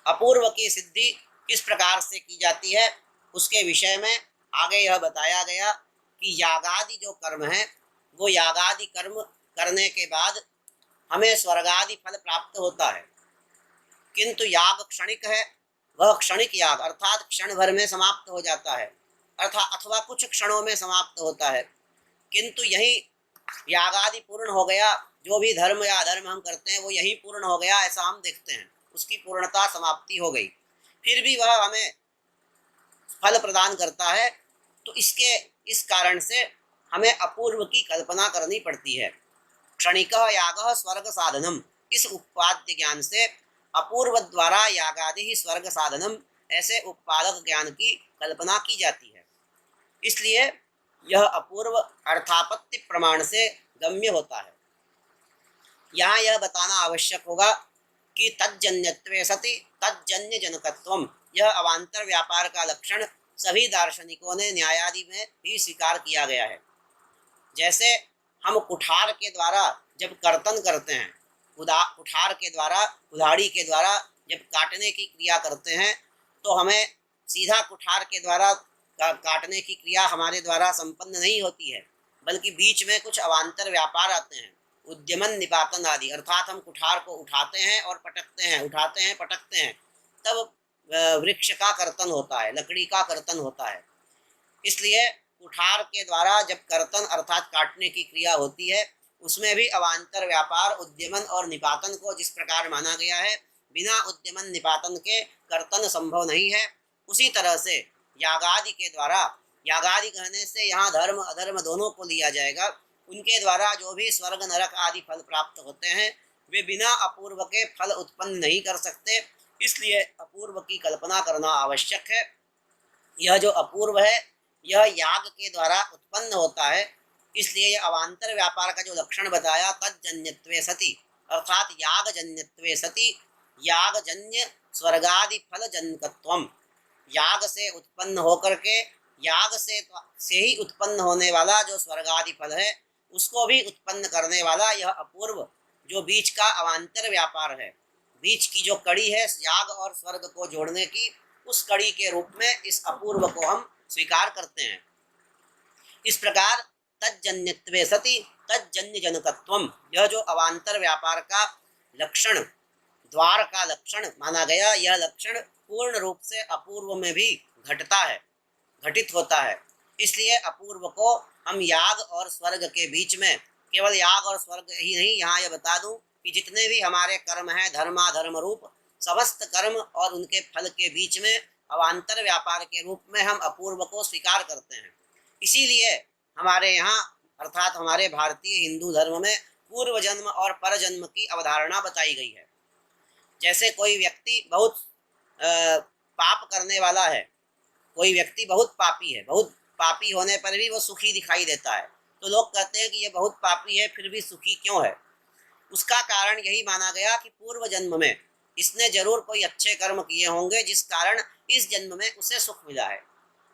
अपूर्व की सिद्धि किस प्रकार से की जाती है उसके विषय में आगे यह बताया गया कि यागादि जो कर्म है वो यागादि कर्म करने के बाद हमें स्वर्गादि फल प्राप्त होता है, किंतु याग क्षणिक है। वह क्षणिक याग अर्थात क्षण भर में समाप्त हो जाता है, अर्थात अथवा कुछ क्षणों में समाप्त होता है, किंतु यही यागादि पूर्ण हो गया, जो भी धर्म या अधर्म हम करते हैं वो यही पूर्ण हो गया, ऐसा हम देखते हैं, उसकी पूर्णता समाप्ति हो गई, फिर भी वह हमें फल प्रदान करता है। तो इस कारण से हमें अपूर्व की कल्पना करनी पड़ती है। क्षणिक याग स्वर्ग साधनम, इस उपाद्य ज्ञान से अपूर्व द्वारा यागादि ही स्वर्ग साधनम, ऐसे उत्पादक ज्ञान की कल्पना की जाती है। इसलिए यह अपूर्व अर्थापत्ति प्रमाण से गम्य होता है। यहाँ यह बताना आवश्यक होगा कि तज्जन्यत्वे सति तज्जन्य जनकत्वम, यह अवान्तर व्यापार का लक्षण सभी दार्शनिकों ने न्यायादि में भी स्वीकार किया गया है। जैसे हम कुठार के द्वारा जब कर्तन करते हैं, कुठार के द्वारा, कुल्हाड़ी के द्वारा जब काटने की क्रिया करते हैं तो हमें सीधा कुठार के द्वारा काटने की क्रिया हमारे द्वारा संपन्न नहीं होती है, बल्कि बीच में कुछ अवान्तर व्यापार आते हैं, उद्यमन निपातन आदि। अर्थात हम कुठार को उठाते हैं और पटकते हैं, उठाते हैं पटकते हैं, तब वृक्ष का कर्तन होता है, लकड़ी का कर्तन होता है। इसलिए कुठार के द्वारा जब कर्तन अर्थात काटने की क्रिया होती है उसमें भी अवान्तर व्यापार, उद्यमन और निपातन को जिस प्रकार माना गया है, बिना उद्यमन निपातन के कर्तन संभव नहीं है। उसी तरह से यागादि के द्वारा, यागादि कहने से यहाँ धर्म अधर्म दोनों को लिया जाएगा, उनके द्वारा जो भी स्वर्ग नरक आदि फल प्राप्त होते हैं वे बिना अपूर्व के फल उत्पन्न नहीं कर सकते, इसलिए अपूर्व की कल्पना करना आवश्यक है। यह जो अपूर्व है यह याग के द्वारा उत्पन्न होता है, इसलिए यह अवान्तर व्यापार का जो लक्षण बताया तज्जन्यत्वे सति, अर्थात यागजन्यत्वे सति, यागजन्य स्वर्गादि फल जनकत्वम, याग से उत्पन्न होकर के याग से ही उत्पन्न होने वाला जो स्वर्गादि फल है उसको भी उत्पन्न करने वाला यह अपूर्व जो बीच का अवान्तर व्यापार है, बीच की जो कड़ी है याग और स्वर्ग को जोड़ने की, उस कड़ी के रूप में इस अपूर्व को हम स्वीकार करते हैं। इस प्रकार तज्जन्यत्वे सति तज्जन्य जनकत्वम, यह जो अवान्तर व्यापार का लक्षण, द्वार का लक्षण माना गया, यह लक्षण पूर्ण रूप से अपूर्व में भी घटता है, घटित होता है। इसलिए अपूर्व को हम याग और स्वर्ग के बीच में, केवल याग और स्वर्ग ही नहीं, यहाँ यह बता दूं कि जितने भी हमारे कर्म हैं धर्माधर्म रूप समस्त कर्म और उनके फल के बीच में अवान्तर व्यापार के रूप में हम अपूर्व को स्वीकार करते हैं। इसीलिए हमारे यहाँ अर्थात हमारे भारतीय हिंदू धर्म में पूर्व जन्म और पर जन्म की अवधारणा बताई गई है। जैसे कोई व्यक्ति बहुत पाप करने वाला है, कोई व्यक्ति बहुत पापी है, बहुत पापी होने पर भी वो सुखी दिखाई देता है, तो लोग कहते हैं कि ये बहुत पापी है फिर भी सुखी क्यों है। उसका कारण यही माना गया कि पूर्व जन्म में इसने जरूर कोई अच्छे कर्म किए होंगे जिस कारण इस जन्म में उसे सुख मिला है।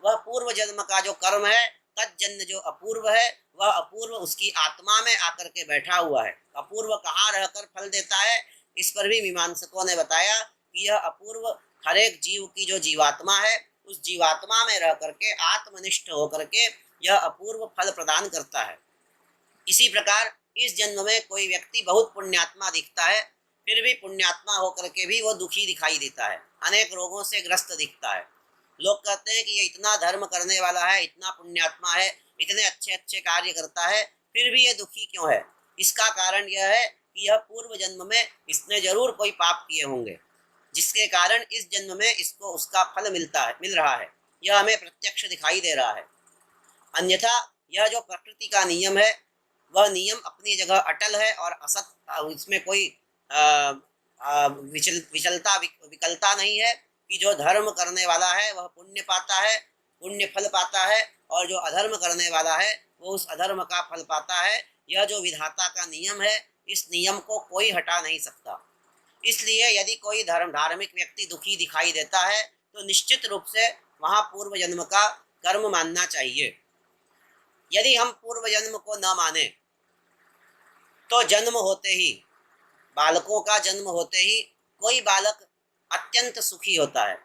वह पूर्व जन्म का जो कर्म है, तज्जन्य जो अपूर्व है, वह अपूर्व उसकी आत्मा में आकर के बैठा हुआ है। अपूर्व कहाँ रहकर फल देता है, इस पर भी मीमांसकों ने बताया कि यह अपूर्व हर एक जीव की जो जीवात्मा है, उस जीवात्मा में रह करके आत्मनिष्ठ होकर के यह अपूर्व फल प्रदान करता है। इसी प्रकार इस जन्म में कोई व्यक्ति बहुत पुण्यात्मा दिखता है, फिर भी पुण्यात्मा होकर के भी वो दुखी दिखाई देता है, अनेक रोगों से ग्रस्त दिखता है। लोग कहते हैं कि ये इतना धर्म करने वाला है, इतना पुण्यात्मा है, इतने अच्छे अच्छे कार्य करता है, फिर भी ये दुखी क्यों है। इसका कारण यह है कि यह पूर्व जन्म में इसने जरूर कोई पाप किए होंगे, जिसके कारण इस जन्म में इसको उसका फल मिल रहा है। यह हमें प्रत्यक्ष दिखाई दे रहा है। अन्यथा यह जो प्रकृति का नियम है, वह नियम अपनी जगह अटल है और असत, इसमें कोई विकलता नहीं है कि जो धर्म करने वाला है वह पुण्य पाता है, पुण्य फल पाता है, और जो अधर्म करने वाला है वो उस अधर्म का फल पाता है। यह जो विधाता का नियम है, इस नियम को कोई हटा नहीं सकता। इसलिए यदि कोई धार्मिक व्यक्ति दुखी दिखाई देता है तो निश्चित रूप से वहाँ पूर्व जन्म का कर्म मानना चाहिए। यदि हम पूर्व जन्म को न माने तो जन्म होते ही, बालकों का जन्म होते ही कोई बालक अत्यंत सुखी होता है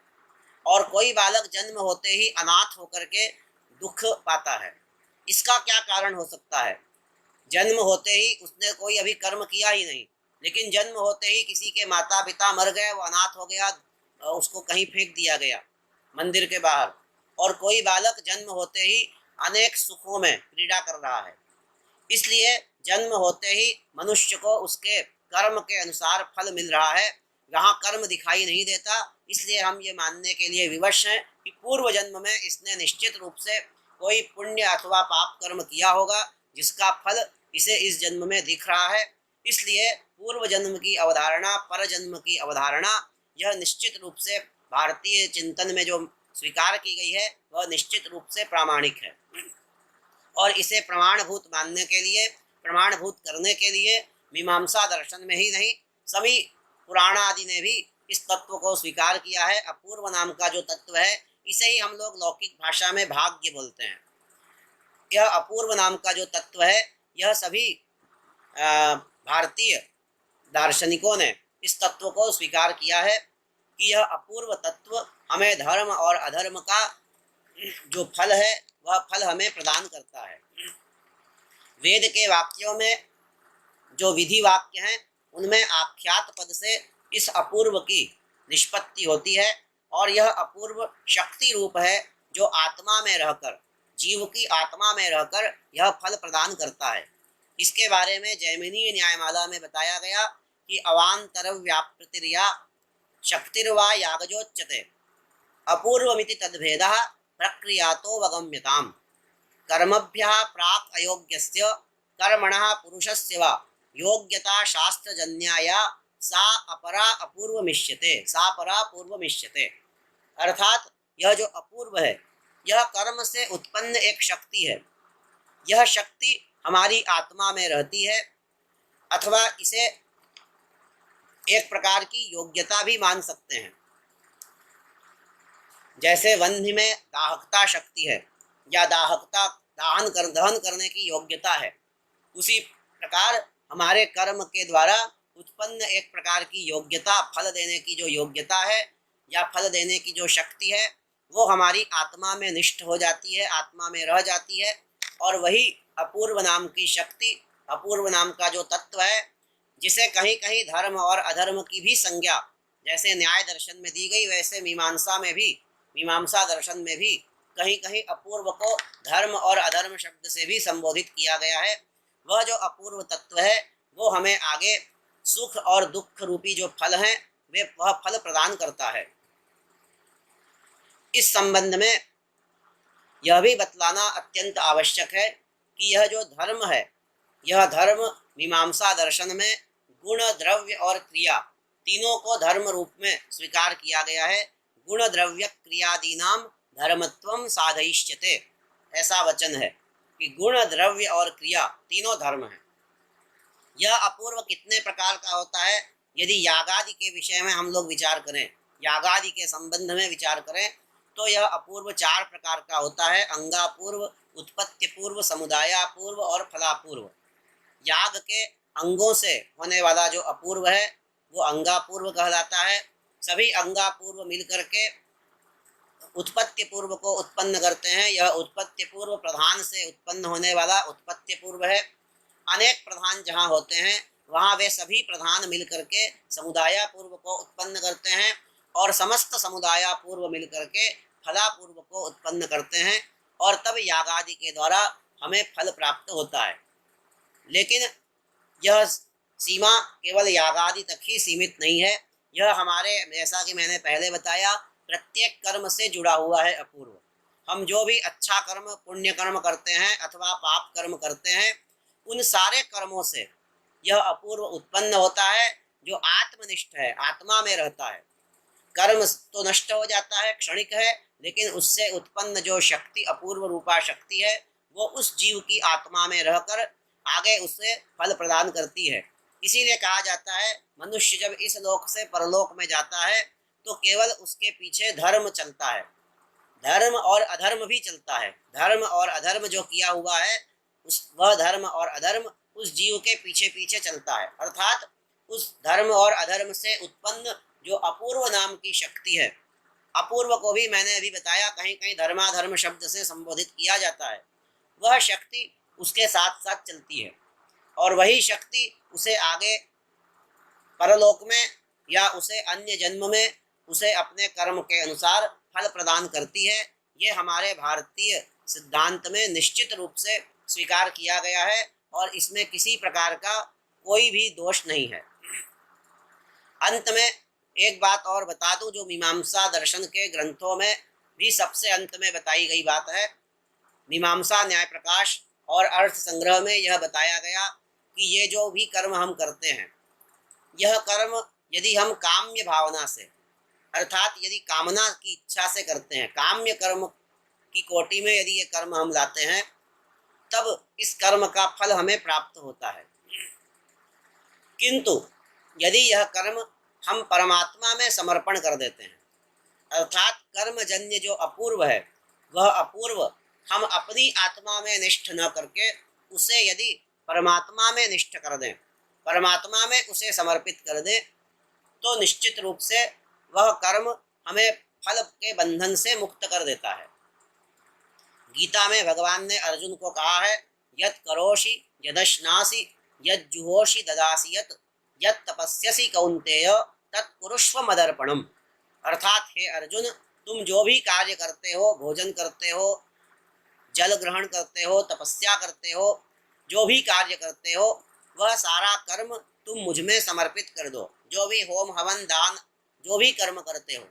और कोई बालक जन्म होते ही अनाथ होकर के दुख पाता है। इसका क्या कारण हो सकता है। जन्म होते ही उसने कोई अभी कर्म किया ही नहीं, लेकिन जन्म होते ही किसी के माता पिता मर गए, वो अनाथ हो गया, उसको कहीं फेंक दिया गया मंदिर के बाहर। और कोई बालक जन्म होते ही अनेक सुखों में क्रीड़ा कर रहा है। इसलिए जन्म होते ही मनुष्य को उसके कर्म के अनुसार फल मिल रहा है, वहाँ कर्म दिखाई नहीं देता। इसलिए हम ये मानने के लिए विवश हैं कि पूर्व जन्म में इसने निश्चित रूप से कोई पुण्य अथवा पाप कर्म किया होगा, जिसका फल इसे इस जन्म में दिख रहा है। इसलिए पूर्व जन्म की अवधारणा, पर जन्म की अवधारणा, यह निश्चित रूप से भारतीय चिंतन में जो स्वीकार की गई है वह निश्चित रूप से प्रामाणिक है। और इसे प्रमाणभूत मानने के लिए, प्रमाणभूत करने के लिए मीमांसा दर्शन में ही नहीं, सभी पुराण आदि ने भी इस तत्व को स्वीकार किया है। अपूर्व नाम का जो तत्व है, इसे ही हम लोग लौकिक भाषा में भाग्य बोलते हैं। यह अपूर्व नाम का जो तत्व है, यह सभी भारतीय दार्शनिकों ने इस तत्व को स्वीकार किया है कि यह अपूर्व तत्व हमें धर्म और अधर्म का जो फल है वह फल हमें प्रदान करता है। वेद के वाक्यों में जो विधि वाक्य हैं, उनमें आख्यात पद से इस अपूर्व की निष्पत्ति होती है, और यह अपूर्व शक्ति रूप है जो आत्मा में रहकर, जीव की आत्मा में रहकर यह फल प्रदान करता है। इसके बारे में जैमिनीय न्यायमाला में बताया गया कि अवान्तर व्यापृतिर्या शक्तिर्वा यागजोच्यते अपूर्वमिति तद्भेदः प्रक्रियातो वगम्यताम् कर्मभ्यः प्राक् अयोग्यस्य कर्मणः पुरुषस्य वा योग्यता शास्त्रजन्याया सा अपरा अपूर्वमिष्यते, सा परा पूर्वमिष्यते। अर्थात यह जो अपूर्व है, यह कर्म से उत्पन्न एक शक्ति है। यह शक्ति हमारी आत्मा में रहती है, अथवा इसे एक प्रकार की योग्यता भी मान सकते हैं। जैसे वन्य में दाहकता शक्ति है, या दाहकता दहन करने की योग्यता है, उसी प्रकार हमारे कर्म के द्वारा उत्पन्न एक प्रकार की योग्यता, फल देने की जो योग्यता है या फल देने की जो शक्ति है, वो हमारी आत्मा में निष्ठ हो जाती है, आत्मा में रह जाती है। और वही अपूर्व नाम की शक्ति, अपूर्व नाम का जो तत्व है, जिसे कहीं कहीं धर्म और अधर्म की भी संज्ञा जैसे न्याय दर्शन में दी गई, वैसे मीमांसा दर्शन में भी कहीं कहीं अपूर्व को धर्म और अधर्म शब्द से भी संबोधित किया गया है। वह जो अपूर्व तत्व है, वो हमें आगे सुख और दुख रूपी जो फल हैं, वे वह फल प्रदान करता है। इस संबंध में यह भी बतलाना अत्यंत आवश्यक है कि यह जो धर्म है, यह धर्म मीमांसा दर्शन में गुण, द्रव्य और क्रिया तीनों को धर्म रूप में स्वीकार किया गया है। गुण द्रव्य क्रियादीनाम धर्मत्वम साधयिष्यते, ऐसा वचन है कि गुण, द्रव्य और क्रिया तीनों धर्म है। यह अपूर्व कितने प्रकार का होता है? यदि यागादि के विषय में हम लोग विचार करें, यागादि के संबंध में विचार करें, तो यह अपूर्व 4 प्रकार का होता है। अंगापूर्व, उत्पत्ति पूर्व, समुदायापूर्व और फलापूर्व। याग के अंगों से होने वाला जो अपूर्व है वो अंगापूर्व कहलाता है। सभी अंगापूर्व मिलकर के उत्पत्ति पूर्व को उत्पन्न करते हैं। यह उत्पत्ति पूर्व प्रधान से उत्पन्न होने वाला उत्पत्ति पूर्व है। अनेक प्रधान जहाँ होते हैं वहाँ वे सभी प्रधान मिलकर के समुदाय पूर्व को उत्पन्न करते हैं और समस्त समुदाय पूर्व मिलकर के फला पूर्व को उत्पन्न करते हैं और तब यागादि के द्वारा हमें फल प्राप्त होता है। लेकिन यह सीमा केवल यागादि तक ही सीमित नहीं है। यह हमारे, जैसा कि मैंने पहले बताया, प्रत्येक कर्म से जुड़ा हुआ है अपूर्व। हम जो भी अच्छा कर्म, पुण्य कर्म करते हैं अथवा पाप कर्म करते हैं, उन सारे कर्मों से यह अपूर्व उत्पन्न होता है जो आत्मनिष्ठ है, आत्मा में रहता है। कर्म तो नष्ट हो जाता है, क्षणिक है, लेकिन उससे उत्पन्न जो शक्ति, अपूर्व रूपा शक्ति है, वो उस जीव की आत्मा में रहकर आगे उसे फल प्रदान करती है। इसीलिए कहा जाता है मनुष्य जब इस लोक से परलोक में जाता है तो केवल उसके पीछे धर्म चलता है, धर्म और अधर्म भी चलता है। धर्म और अधर्म जो किया हुआ है वह धर्म और अधर्म उस जीव के पीछे पीछे चलता है। अर्थात उस धर्म और अधर्म से उत्पन्न जो अपूर्व नाम की शक्ति है, अपूर्व को भी मैंने अभी बताया कहीं कहीं धर्माधर्म शब्द से संबोधित किया जाता है, वह शक्ति उसके साथ साथ चलती है और वही शक्ति उसे आगे परलोक में या उसे अन्य जन्म में उसे अपने कर्म के अनुसार फल प्रदान करती है। ये हमारे भारतीय सिद्धांत में निश्चित रूप से स्वीकार किया गया है और इसमें किसी प्रकार का कोई भी दोष नहीं है। अंत में एक बात और बता दूं जो मीमांसा दर्शन के ग्रंथों में भी सबसे अंत में बताई गई बात है। मीमांसा न्याय प्रकाश और अर्थ संग्रह में यह बताया गया कि ये जो भी कर्म हम करते हैं, यह कर्म यदि हम काम्य भावना से, अर्थात यदि कामना की इच्छा से करते हैं, काम्य कर्म की कोटि में यदि ये कर्म हम लाते हैं, तब इस कर्म का फल हमें प्राप्त होता है। किंतु यदि यह कर्म हम परमात्मा में समर्पण कर देते हैं, अर्थात कर्मजन्य जो अपूर्व है, वह अपूर्व हम अपनी आत्मा में निष्ठ न करके उसे यदि परमात्मा में निष्ठ कर दें, परमात्मा में उसे समर्पित कर दें, तो निश्चित रूप से वह कर्म हमें फल के बंधन से मुक्त कर देता है। गीता में भगवान ने अर्जुन को कहा है, यत् करोषि यदश्नासि यज्जुहोषि ददासि यत् तपस्यसि कौन्तेय तत्कुरुष्व मदर्पणम। अर्थात हे अर्जुन, तुम जो भी कार्य करते हो, भोजन करते हो, जल ग्रहण करते हो, तपस्या करते हो, जो भी कार्य करते हो, वह सारा कर्म तुम मुझ में समर्पित कर दो। जो भी होम हवन दान जो भी कर्म करते हो,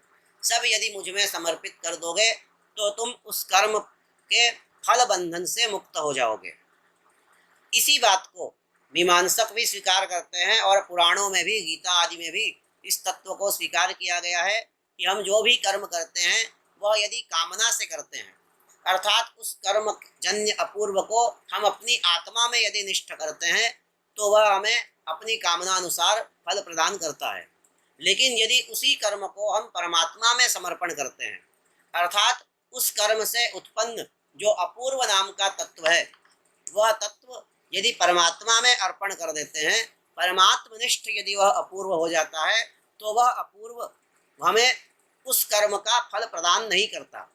सब यदि मुझ में समर्पित कर दोगे तो तुम उस कर्म के फल बंधन से मुक्त हो जाओगे। इसी बात को मीमांसक भी स्वीकार करते हैं और पुराणों में भी, गीता आदि में भी इस तत्व को स्वीकार किया गया है कि हम जो भी कर्म करते हैं वह यदि कामना से करते हैं, अर्थात उस कर्म जन्य अपूर्व को हम अपनी आत्मा में यदि निष्ठ करते हैं, तो वह हमें अपनी कामना अनुसार फल प्रदान करता है। लेकिन यदि उसी कर्म को हम परमात्मा में समर्पण करते हैं, अर्थात उस कर्म से उत्पन्न जो अपूर्व नाम का तत्व है, वह तत्व यदि परमात्मा में अर्पण कर देते हैं, परमात्मनिष्ठ यदि वह अपूर्व हो जाता है, तो वह अपूर्व हमें उस कर्म का फल प्रदान नहीं करता,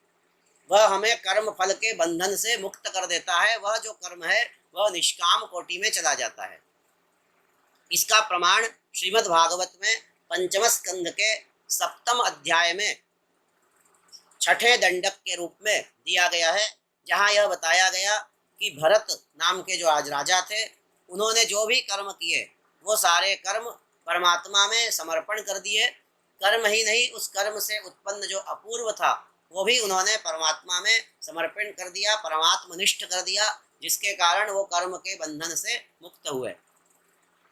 वह हमें कर्म फल के बंधन से मुक्त कर देता है। वह जो कर्म है वह निष्काम कोटि में चला जाता है। इसका प्रमाण श्रीमद् भागवत में पंचम स्कंध के 7वें अध्याय में 6ठे दंडक के रूप में दिया गया है, जहाँ यह बताया गया कि भरत नाम के जो आज राजा थे, उन्होंने जो भी कर्म किए वो सारे कर्म परमात्मा में समर्पण कर दिए। कर्म ही नहीं, उस कर्म से उत्पन्न जो अपूर्व था वो भी उन्होंने परमात्मा में समर्पण कर दिया, परमात्मनिष्ठ कर दिया, जिसके कारण वो कर्म के बंधन से मुक्त हुए।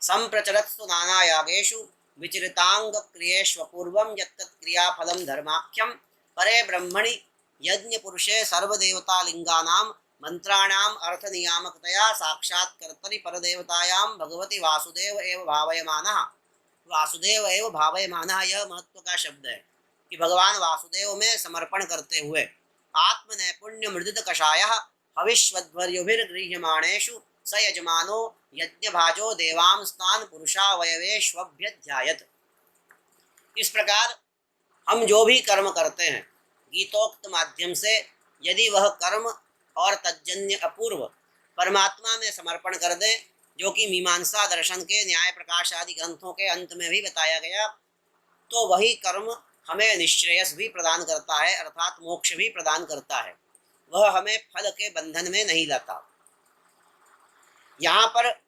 संप्रचरत्सु नाना यागेषु विचरितांग क्रियेष्वपूर्वं यत्तत् क्रियाफलं धर्माख्यं परे ब्रह्मणि यज्ञ पुरुषे सर्वदेवता लिंगानां मंत्राणाम अर्थ नियामकतया साक्षात् कर्तरि परदेवतायां भगवती वासुदेव एव भावयमानः। वासुदेव एव भावयमानः, यह महत्व का शब्द है कि भगवान वासुदेव में समर्पण करते हुए आत्म नैपुण्य मृदित कषायः हविष्वध्वर्युभिर्गृह्यमाणेषु स यजमानो यज्ञभाजो देवांस्तान् पुरुषावयवेष्वभ्यध्यायत। इस प्रकार हम जो भी कर्म करते हैं गीतोक्त माध्यम से, यदि वह कर्म और तज्जन्य अपूर्व परमात्मा में समर्पण कर दें, जो कि मीमांसा दर्शन के न्याय प्रकाश आदि ग्रंथों के अंत में भी बताया गया, तो वही कर्म हमें निश्रेयस भी प्रदान करता है, अर्थात मोक्ष भी प्रदान करता है। वह हमें फल के बंधन में नहीं लाता। यहाँ पर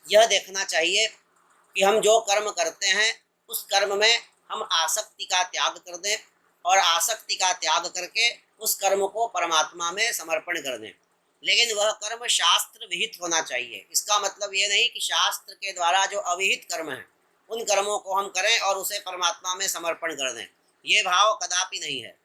यह देखना चाहिए कि हम जो कर्म करते हैं उस कर्म में हम आसक्ति का त्याग कर दें, और आसक्ति का त्याग करके उस कर्म को परमात्मा में समर्पण कर दें। लेकिन वह कर्म शास्त्र विहित होना चाहिए। इसका मतलब ये नहीं कि शास्त्र के द्वारा जो अविहित कर्म हैं उन कर्मों को हम करें और उसे परमात्मा में समर्पण कर दें, ये भाव कदापि नहीं है।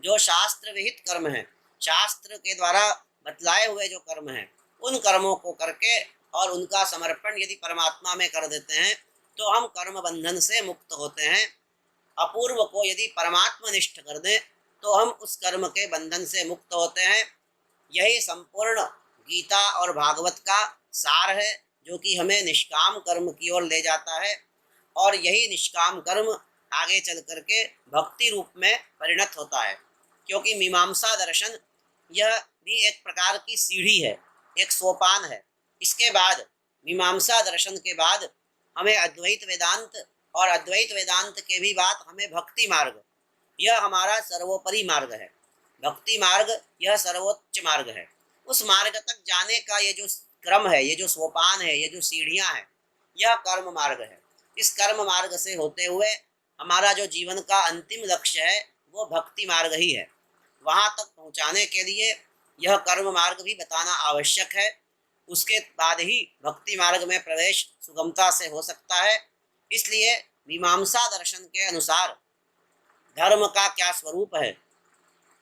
जो शास्त्र विहित कर्म है, शास्त्र के द्वारा बतलाए हुए जो कर्म हैं, उन कर्मों को करके और उनका समर्पण यदि परमात्मा में कर देते हैं तो हम कर्म बंधन से मुक्त होते हैं। अपूर्व को यदि परमात्मनिष्ठ कर दें तो हम उस कर्म के बंधन से मुक्त होते हैं। यही संपूर्ण गीता और भागवत का सार है, जो कि हमें निष्काम कर्म की ओर ले जाता है, और यही निष्काम कर्म आगे चल करके भक्ति रूप में परिणत होता है। क्योंकि मीमांसा दर्शन यह भी एक प्रकार की सीढ़ी है, एक सोपान है। इसके बाद मीमांसा दर्शन के बाद हमें अद्वैत वेदांत, और अद्वैत वेदांत के भी बाद हमें भक्ति मार्ग, यह हमारा सर्वोपरि मार्ग है। भक्ति मार्ग यह सर्वोच्च मार्ग है। उस मार्ग तक जाने का ये जो क्रम है, ये जो सोपान है, ये जो सीढ़ियां हैं, यह कर्म मार्ग है। इस कर्म मार्ग से होते हुए हमारा जो जीवन का अंतिम लक्ष्य है वो भक्ति मार्ग ही है। वहाँ तक पहुँचाने के लिए यह कर्म मार्ग भी बताना आवश्यक है। उसके बाद ही भक्ति मार्ग में प्रवेश सुगमता से हो सकता है। इसलिए मीमांसा दर्शन के अनुसार धर्म का क्या स्वरूप है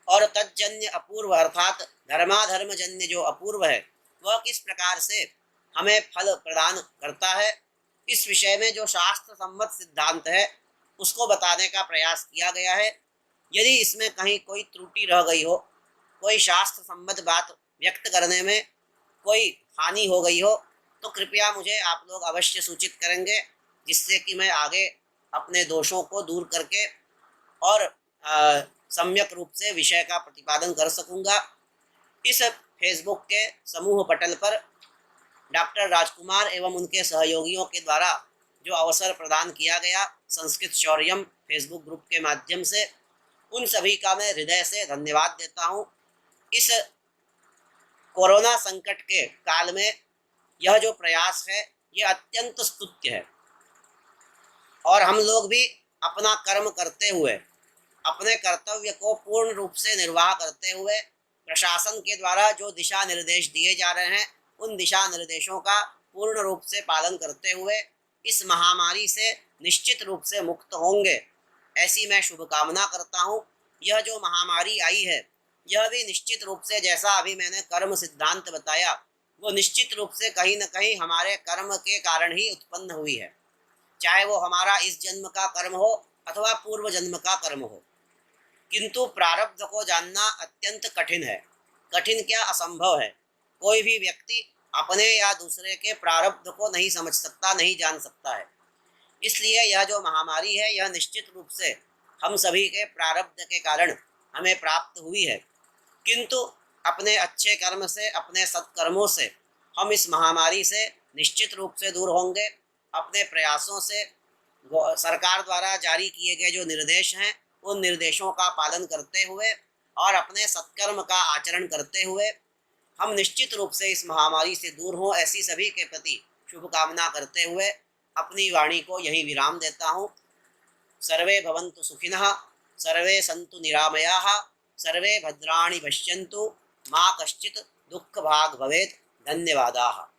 और तज्जन्य अपूर्व अर्थात धर्माधर्म जन्य जो अपूर्व है वह किस प्रकार से हमें फल प्रदान करता है, इस विषय में जो शास्त्र सम्मत सिद्धांत है उसको बताने का प्रयास किया गया है। यदि इसमें कहीं कोई त्रुटि रह गई हो, कोई शास्त्र सम्मत बात व्यक्त करने में कोई हानि हो गई हो, तो कृपया मुझे आप लोग अवश्य सूचित करेंगे, जिससे कि मैं आगे अपने दोषों को दूर करके और सम्यक रूप से विषय का प्रतिपादन कर सकूंगा। इस फेसबुक के समूह पटल पर डॉक्टर राजकुमार एवं उनके सहयोगियों के द्वारा जो अवसर प्रदान किया गया संस्कृत शौर्यम फेसबुक ग्रुप के माध्यम से, उन सभी का मैं हृदय से धन्यवाद देता हूँ। इस कोरोना संकट के काल में यह जो प्रयास है ये अत्यंत स्तुत्य है, और हम लोग भी अपना कर्म करते हुए, अपने कर्तव्य को पूर्ण रूप से निर्वाह करते हुए, प्रशासन के द्वारा जो दिशा निर्देश दिए जा रहे हैं उन दिशा निर्देशों का पूर्ण रूप से पालन करते हुए इस महामारी से निश्चित रूप से मुक्त होंगे, ऐसी मैं शुभकामना करता हूँ। यह जो महामारी आई है यह भी निश्चित रूप से, जैसा अभी मैंने कर्म सिद्धांत बताया, वो निश्चित रूप से कहीं न कहीं हमारे कर्म के कारण ही उत्पन्न हुई है। चाहे वो हमारा इस जन्म का कर्म हो अथवा पूर्व जन्म का कर्म हो, किंतु प्रारब्ध को जानना अत्यंत कठिन है। कठिन क्या, असंभव है। कोई भी व्यक्ति अपने या दूसरे के प्रारब्ध को नहीं समझ सकता, नहीं जान सकता है। इसलिए यह जो महामारी है यह निश्चित रूप से हम सभी के प्रारब्ध के कारण हमें प्राप्त हुई है, किंतु अपने अच्छे कर्म से, अपने सत्कर्मों से हम इस महामारी से निश्चित रूप से दूर होंगे। अपने प्रयासों से सरकार द्वारा जारी किए गए जो निर्देश हैं उन निर्देशों का पालन करते हुए और अपने सत्कर्म का आचरण करते हुए हम निश्चित रूप से इस महामारी से दूर हों, ऐसी सभी के प्रति शुभकामना करते हुए अपनी वाणी को यहीं विराम देता हूँ। सर्वे भवन्तु सुखिनः, सर्वे सन्तु निरामयाः, सर्वे भद्राणि पश्यन्तु, मा कश्चित् दुःखभाग् भवेत्। धन्यवादाः।